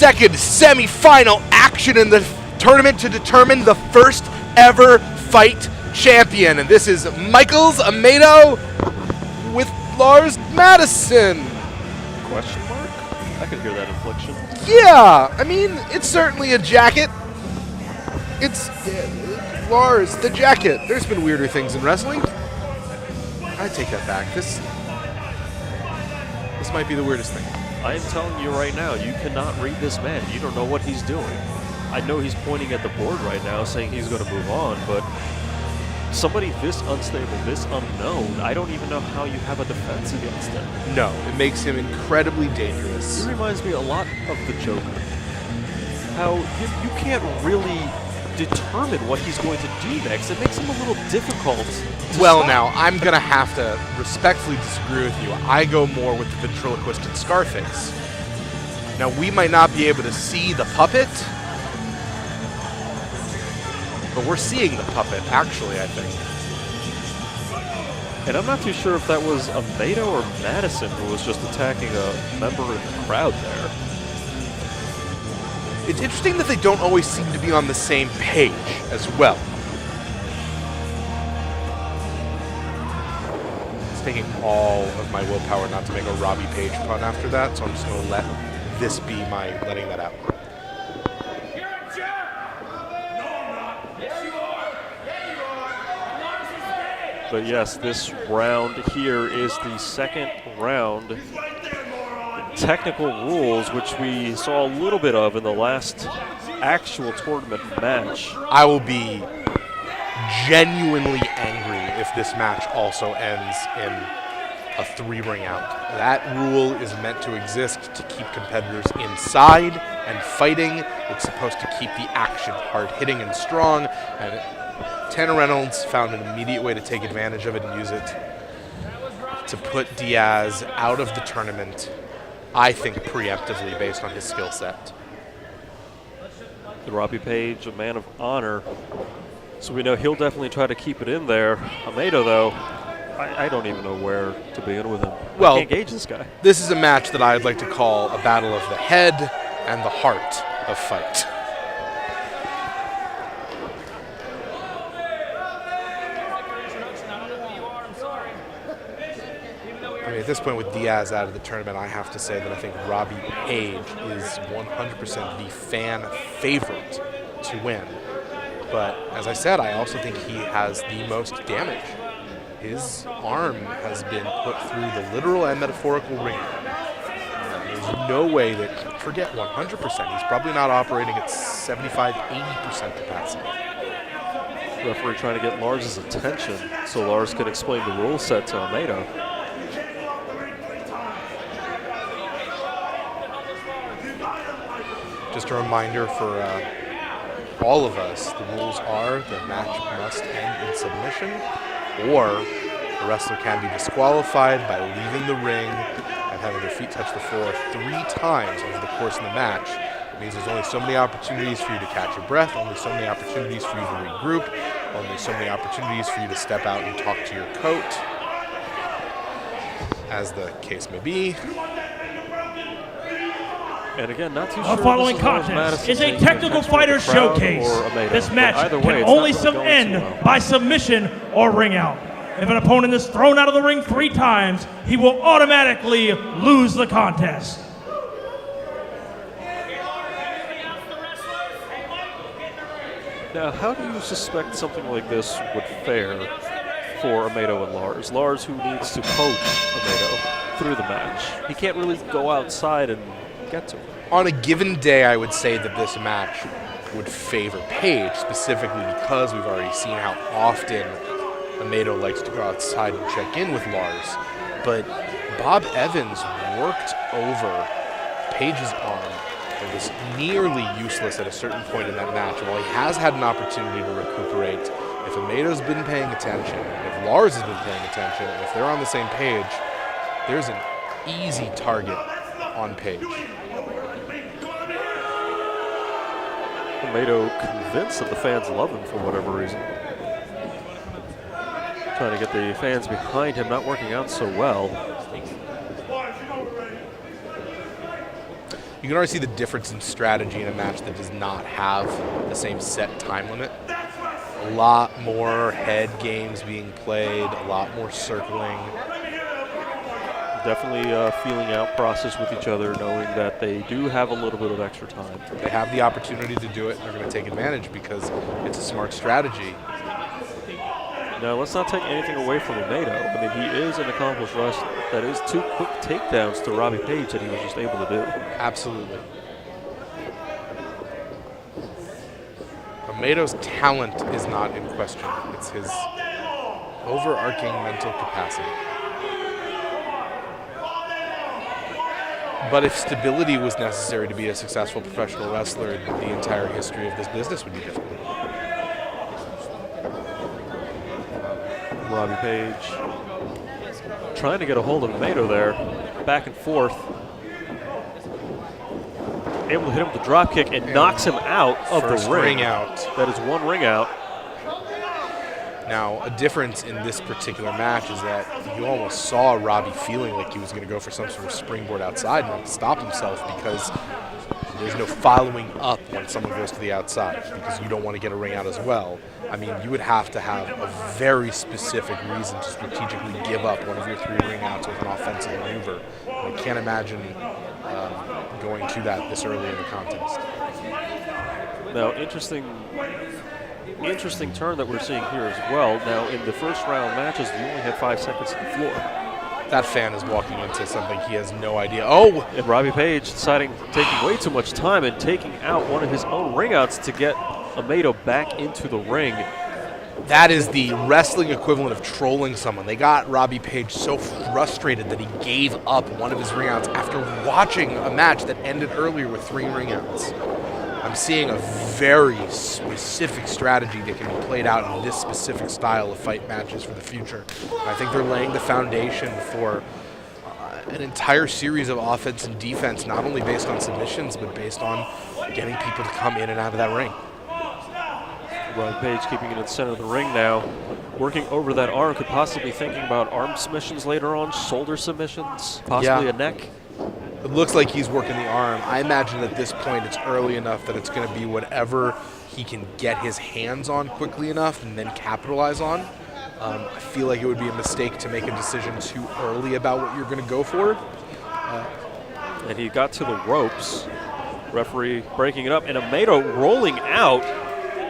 second semi-final action in the tournament to determine the first ever fight champion. And this is Michaels Amaydo with Lars Madison. Question mark? I can hear that inflection. Yeah, I mean, it's certainly a jacket. It's Lars, the jacket. There's been weirder things in wrestling. I take that back. This might be the weirdest thing. I am telling you right now, you cannot read this man. You don't know what he's doing. I know he's pointing at the board right now saying he's going to move on, but somebody this unstable, this unknown, I don't even know how you have a defense against him. No, it makes him incredibly dangerous. He reminds me a lot of the Joker. How you can't really determine what he's going to do next. It makes him a little difficult to stop. Now, I'm going to have to respectfully disagree with you. I go more with the ventriloquist and Scarface. Now, we might not be able to see the puppet, but we're seeing the puppet, actually, I think. And I'm not too sure if that was Amaydo or Madison who was just attacking a member in the crowd there. It's interesting that they don't always seem to be on the same page as well. It's taking all of my willpower not to make a Robbie Paige pun after that, so I'm just going to let this be my letting that out. But yes, this round here is the second round. Technical rules, which we saw a little bit of in the last actual tournament match. I will be genuinely angry if this match also ends in a 3-ring out. That rule is meant to exist to keep competitors inside and fighting. It's supposed to keep the action hard-hitting and strong. And Tanner Reynolds found an immediate way to take advantage of it and use it to put Diaz out of the tournament, I think preemptively based on his skill set. Robbie Paige, a man of honor, so we know he'll definitely try to keep it in there. Amaydo, though, I don't even know where to begin with him. Well, I can't gauge this guy. This is a match that I'd like to call a battle of the head and the heart of fight. I mean, at this point with Diaz out of the tournament, I have to say that I think Robbie Paige is 100% the fan favorite to win. But as I said, I also think he has the most damage. His arm has been put through the literal and metaphorical ringer. There's no way that, forget 100%, he's probably not operating at 75, 80% capacity. Referee trying to get Lars' attention so Lars can explain the rule set to Amaydo. Just a reminder for all of us, the rules are the match must end in submission, or the wrestler can be disqualified by leaving the ring and having their feet touch the floor 3 times over the course of the match. It means there's only so many opportunities for you to catch your breath, only so many opportunities for you to regroup, only so many opportunities for you to step out and talk to your coach, as the case may be. And again, not too sure. The following contest is a technical fighter showcase. This match can only end by submission or ring out. If an opponent is thrown out of the ring 3 times, he will automatically lose the contest. Now, how do you suspect something like this would fare for Amaydo and Lars? Lars, who needs to coach Amaydo through the match. He can't really go outside and get to him. On a given day, I would say that this match would favor Paige, specifically because we've already seen how often Amaydo likes to go outside and check in with Lars. But Bob Evans worked over Paige's arm and was nearly useless at a certain point in that match. And while he has had an opportunity to recuperate, if Amaydo's been paying attention, if Lars has been paying attention, and if they're on the same page, there's an easy target on Paige. Amaydo convinced that the fans love him for whatever reason. Trying to get the fans behind him, not working out so well. you can already see the difference in strategy in a match that does not have the same set time limit. A lot more head games being played, a lot more circling. Definitely a feeling out process with each other, knowing that they do have a little bit of extra time. They have the opportunity to do it, and they're going to take advantage because it's a smart strategy. Now, let's not take anything away from Amaydo. I mean, he is an accomplished wrestler. That is 2 quick takedowns to Robbie Paige that he was just able to do. Absolutely. Amaydo's talent is not in question. It's his overarching mental capacity. But if stability was necessary to be a successful professional wrestler, the entire history of this business would be different. Robbie Paige trying to get a hold of Amaydo there, back and forth. Able to hit him with the drop kick and knocks him out of the ring. First ring out. That is 1 ring out. Now, a difference in this particular match is that you almost saw Robbie feeling like he was going to go for some sort of springboard outside and stop himself because there's no following up when someone goes to the outside because you don't want to get a ring out as well. I mean, you would have to have a very specific reason to strategically give up one of your 3 ring outs with an offensive maneuver. I can't imagine going to that this early in the contest. Now, interesting turn that we're seeing here as well. Now, in the first round matches, you only had 5 seconds on the floor. That fan is walking into something he has no idea. Oh! And Robbie Paige deciding, taking way too much time and taking out one of his own ring outs to get Amaydo back into the ring. That is the wrestling equivalent of trolling someone. They got Robbie Paige so frustrated that he gave up one of his ring outs after watching a match that ended earlier with 3 ring outs. I'm seeing a very specific strategy that can be played out in this specific style of fight matches for the future. I think they're laying the foundation for an entire series of offense and defense, not only based on submissions, but based on getting people to come in and out of that ring. Robbie Paige keeping it in the center of the ring now, working over that arm, could possibly be thinking about arm submissions later on, shoulder submissions, possibly a neck. It looks like he's working the arm. I imagine at this point it's early enough that it's going to be whatever he can get his hands on quickly enough and then capitalize on. I feel like it would be a mistake to make a decision too early about what you're going to go for. And he got to the ropes. Referee breaking it up, and Amaydo rolling out.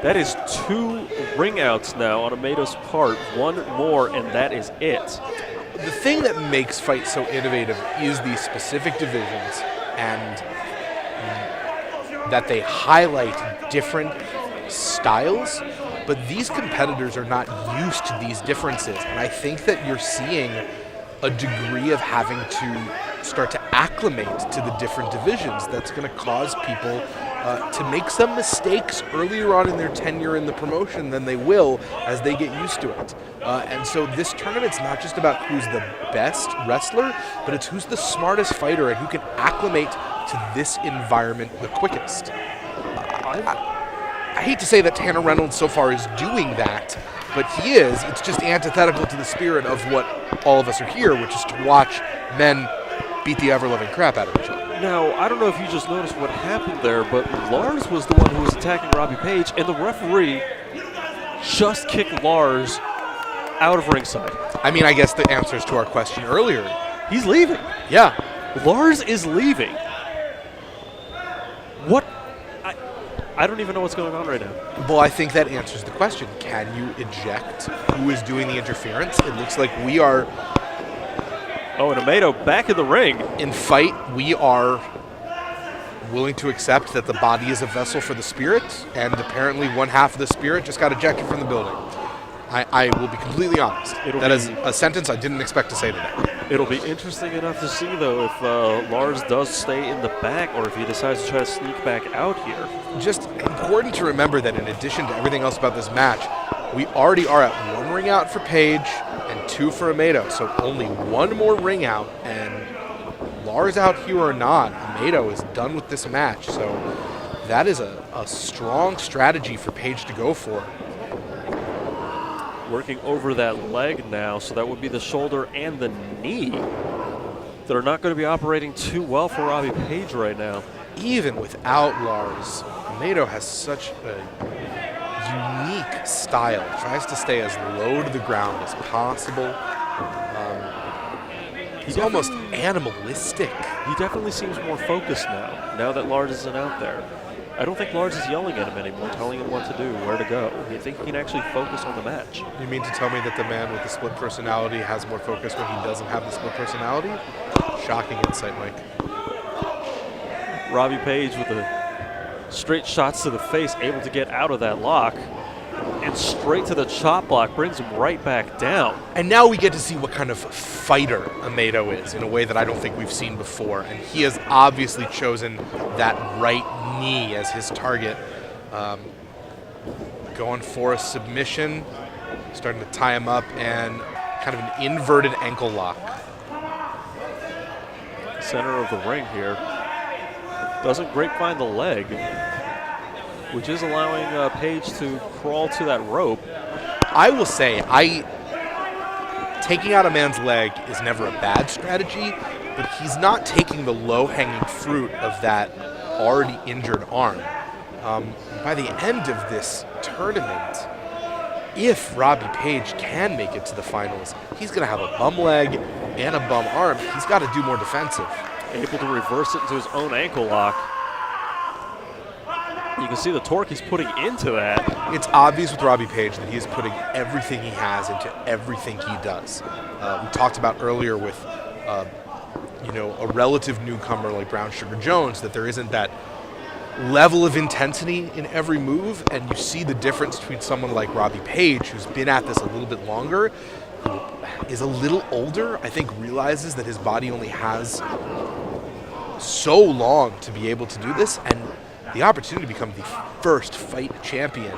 That is 2 ring outs now on Amaydo's part. 1 more, and that is it. The thing that makes fight so innovative is these specific divisions and that they highlight different styles, but these competitors are not used to these differences. And I think that you're seeing a degree of having to start to acclimate to the different divisions that's going to cause people to make some mistakes earlier on in their tenure in the promotion than they will as they get used to it. And so this tournament's not just about who's the best wrestler, but it's who's the smartest fighter and who can acclimate to this environment the quickest. I hate to say that Tanner Reynolds so far is doing that, but he is. It's just antithetical to the spirit of what all of us are here, which is to watch men beat the ever-loving crap out of each other. Now, I don't know if you just noticed what happened there, but Lars was the one who was attacking Robbie Paige, and the referee just kicked Lars out of ringside. I mean, I guess the answers to our question earlier. He's leaving. Yeah. Lars is leaving. What? I don't even know what's going on right now. Well, I think that answers the question. Can you eject who is doing the interference? It looks like we are... Oh, and Amaydo back in the ring. In fight, we are willing to accept that the body is a vessel for the spirit, and apparently one half of the spirit just got ejected from the building. I will be completely honest. That is a sentence I didn't expect to say today. It'll be interesting enough to see, though, if Lars does stay in the back or if he decides to try to sneak back out here. Just important to remember that in addition to everything else about this match, we already are at 1 ring out for Paige and 2 for Amaydo, so only 1 more ring out, and Lars out here or not, Amaydo is done with this match, so that is a strong strategy for Paige to go for. Working over that leg now, so that would be the shoulder and the knee that are not going to be operating too well for Robbie Paige right now. even without Lars, Amaydo has such a unique style. Tries to stay as low to the ground as possible. He's almost animalistic. He definitely seems more focused now that Lars isn't out there. I don't think Lars is yelling at him anymore, telling him what to do, where to go. I think he can actually focus on the match. You mean to tell me that the man with the split personality has more focus when he doesn't have the split personality? Shocking insight, Mike. Robbie Paige with the straight shots to the face, able to get out of that lock. And straight to the chop block, brings him right back down. And now we get to see what kind of fighter Amaydo is in a way that I don't think we've seen before. And he has obviously chosen that right knee as his target. Going for a submission, starting to tie him up, and kind of an inverted ankle lock. Center of the ring here. Doesn't grapevine the leg, which is allowing Paige to crawl to that rope. I will say, taking out a man's leg is never a bad strategy, but he's not taking the low-hanging fruit of that already injured arm. By the end of this tournament, if Robbie Paige can make it to the finals, he's going to have a bum leg and a bum arm. He's got to do more defensive. Able to reverse it into his own ankle lock. You can see the torque he's putting into that. It's obvious with Robbie Paige that he is putting everything he has into everything he does. We talked about earlier with, a relative newcomer like Brown Sugar Jones, that there isn't that level of intensity in every move, and you see the difference between someone like Robbie Paige, who's been at this a little bit longer, who is a little older, I think realizes that his body only has so long to be able to do this, and the opportunity to become the first fight champion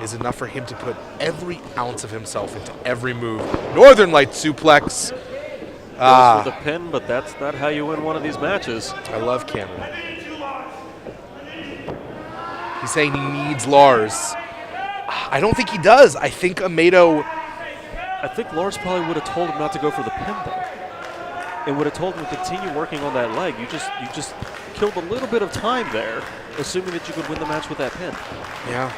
is enough for him to put every ounce of himself into every move. Northern Light suplex. Goes for the pin, but that's not how you win one of these matches. I love Canada. He's saying he needs Lars. I don't think he does. I think Lars probably would have told him not to go for the pin, though. It would have told him to continue working on that leg. You just killed a little bit of time there, assuming that you could win the match with that pin. Yeah.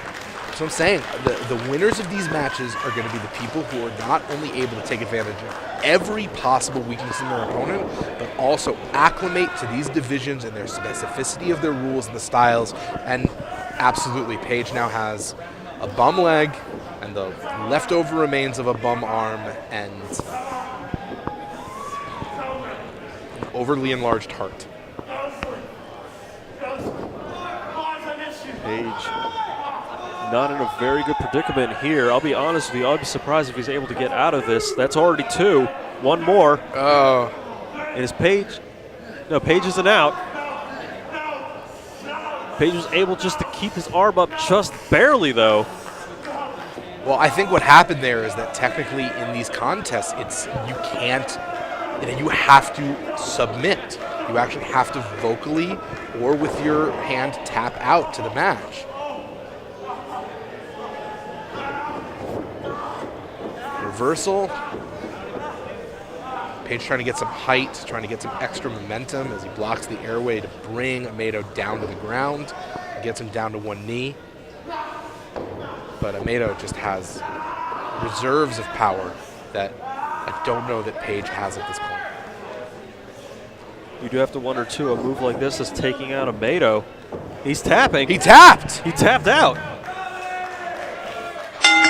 So I'm saying the winners of these matches are going to be the people who are not only able to take advantage of every possible weakness in their opponent, but also acclimate to these divisions and their specificity of their rules and the styles. And absolutely, Paige now has a bum leg and the leftover remains of a bum arm and an overly enlarged heart. Paige not in a very good predicament here. I'll be honest with you, I'll be surprised if he's able to get out of this. That's already two. One more. Oh. And is Paige? No, Paige isn't out. Paige was able just to keep his arm up just barely, though. Well, I think what happened there is that technically in these contests, you have to submit. You actually have to vocally or with your hand tap out to the match. Reversal. Paige trying to get some height, trying to get some extra momentum as he blocks the airway to bring Amaydo down to the ground, gets him down to one knee. But Amaydo just has reserves of power that I don't know that Paige has at this point. You do have to wonder, too, a move like this is taking out Amaydo. He's tapping. He tapped! He tapped out.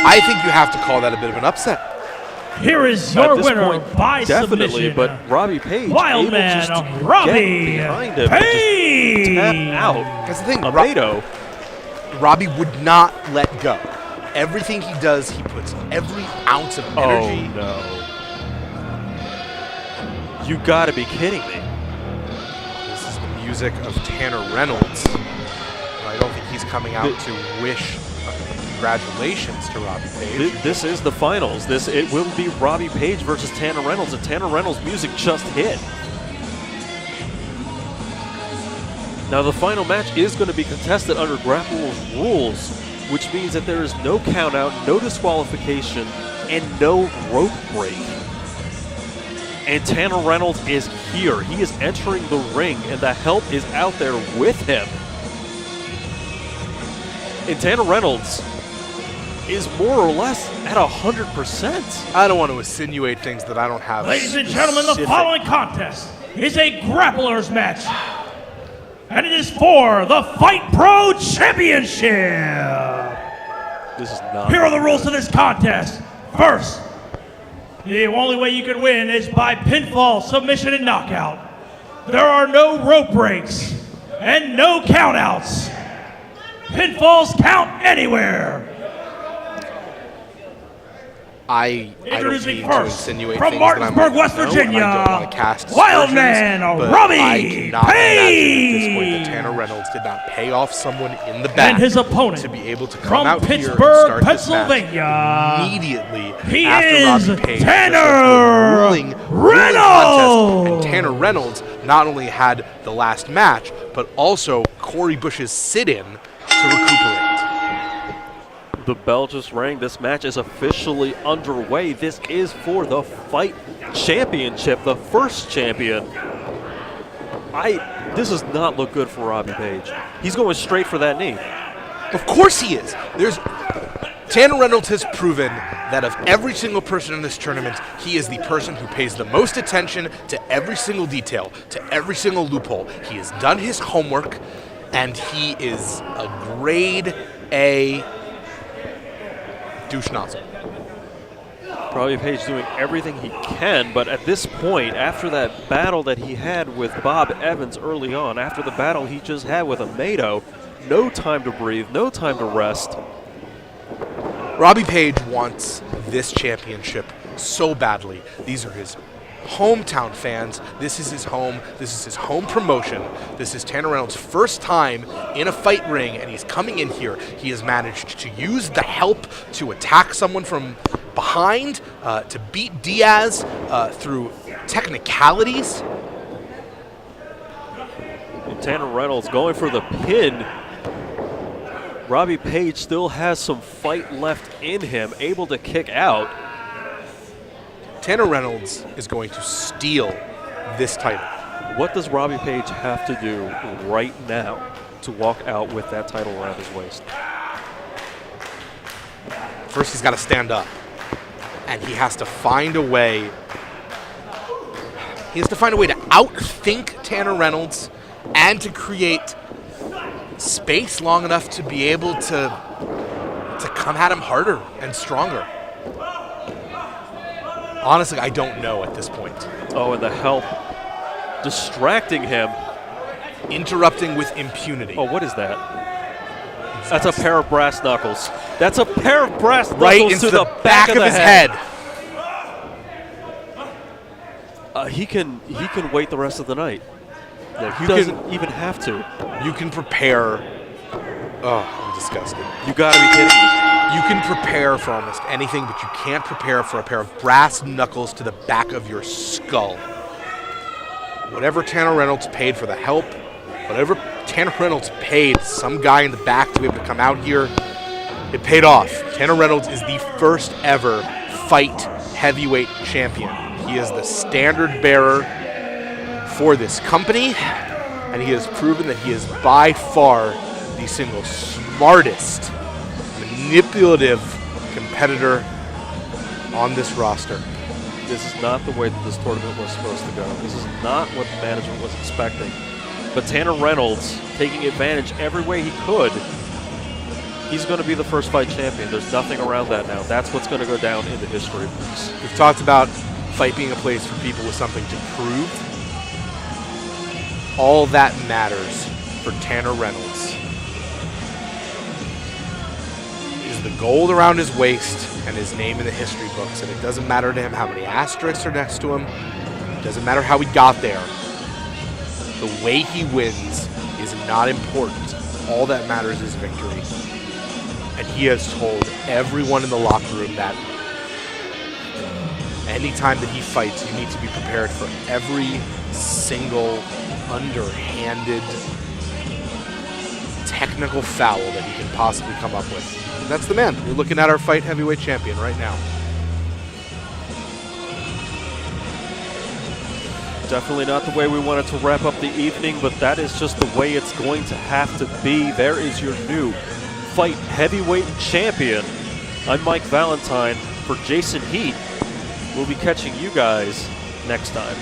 I think you have to call that a bit of an upset. Here is your winner point, by definitely, submission. but Robbie Paige Wildman Robbie Paige. Tap out. That's the thing. Amaydo. Robbie would not let go. Everything he does, he puts every ounce of energy. Oh, no. You gotta be kidding me. This is the music of Tanner Reynolds. I don't think he's coming out to wish congratulations to Robbie Paige. This is the finals. It will be Robbie Paige versus Tanner Reynolds, and Tanner Reynolds' music just hit. Now the final match is going to be contested under Grapple rules, which means that there is no count out, no disqualification, and no rope break. And Tanner Reynolds is here. He is entering the ring, and the help is out there with him. And Tanner Reynolds is more or less at 100%. I don't want to insinuate things that I don't have. Ladies and gentlemen, the following contest is a grappler's match. And it is for the Fight Pro Championship. This is not. Here are the rules to this contest. First, the only way you can win is by pinfall, submission, and knockout. There are no rope breaks and no countouts. Pinfalls count anywhere. I don't Introducing mean first, to insinuate from things that Martinsburg, I'm West know, Virginia, and I don't want to cast Wild aspersions, Man, but Robbie I cannot imagine at this point Paige. that Tanner Reynolds did not pay off someone in the back And his opponent to be able to come from out Pittsburgh, here and start Pennsylvania. this match immediately He after is Robbie Paige Tanner ruling Reynolds. contest. And Tanner Reynolds not only had the last match, but also Corey Bush's sit-in to recuperate. The bell just rang. This match is officially underway. This is for the Fight Championship, the first champion. This does not look good for Robbie Paige. He's going straight for that knee. Of course he is. Tanner Reynolds has proven that of every single person in this tournament, he is the person who pays the most attention to every single detail, to every single loophole. He has done his homework, and he is a grade A douche nozzle. Robbie Paige doing everything he can, but at this point, after that battle that he had with Bob Evans early on, after the battle he just had with Amaydo, no time to breathe, no time to rest. Robbie Paige wants this championship so badly. These are his hometown fans. This is his home. This is his home promotion. This is Tanner Reynolds' first time in a fight ring, and he's coming in here. He has managed to use the help to attack someone from behind, to beat Diaz through technicalities. And Tanner Reynolds going for the pin. Robbie Paige still has some fight left in him, able to kick out. Tanner Reynolds is going to steal this title. What does Robbie Paige have to do right now to walk out with that title around his waist? First, he's got to stand up, and he has to find a way. He has to find a way to outthink Tanner Reynolds and to create space long enough to be able to come at him harder and stronger. Honestly, I don't know at this point. Oh, and the help distracting him. Interrupting with impunity. Oh, what is that? That's a pair of brass knuckles. That's a pair of brass knuckles right into to the back of his head. He can wait the rest of the night. He You doesn't even have to. You can prepare. Oh, I'm disgusted. You gotta be kidding me. You can prepare for almost anything, but you can't prepare for a pair of brass knuckles to the back of your skull. Whatever Tanner Reynolds paid for the help, whatever Tanner Reynolds paid some guy in the back to be able to come out here, it paid off. Tanner Reynolds is the first ever fight heavyweight champion. He is the standard bearer for this company, and he has proven that he is by far the single smartest, manipulative competitor on this roster. This is not the way that this tournament was supposed to go. This is not what the management was expecting. But Tanner Reynolds, taking advantage every way he could, he's going to be the first fight champion. There's nothing around that now. That's what's going to go down in the history books. We've talked about fight being a place for people with something to prove. All that matters for Tanner Reynolds is the gold around his waist and his name in the history books. And it doesn't matter to him how many asterisks are next to him. It doesn't matter how he got there. The way he wins is not important. All that matters is victory. And he has told everyone in the locker room that anytime that he fights, you need to be prepared for every single underhanded technical foul that he can possibly come up with. And that's the man. You're looking at our fight heavyweight champion right now. Definitely not the way we wanted to wrap up the evening, but that is just the way it's going to have to be. There is your new Fight Heavyweight Champion. I'm Mike Valentine for Jason Heat. We'll be catching you guys next time.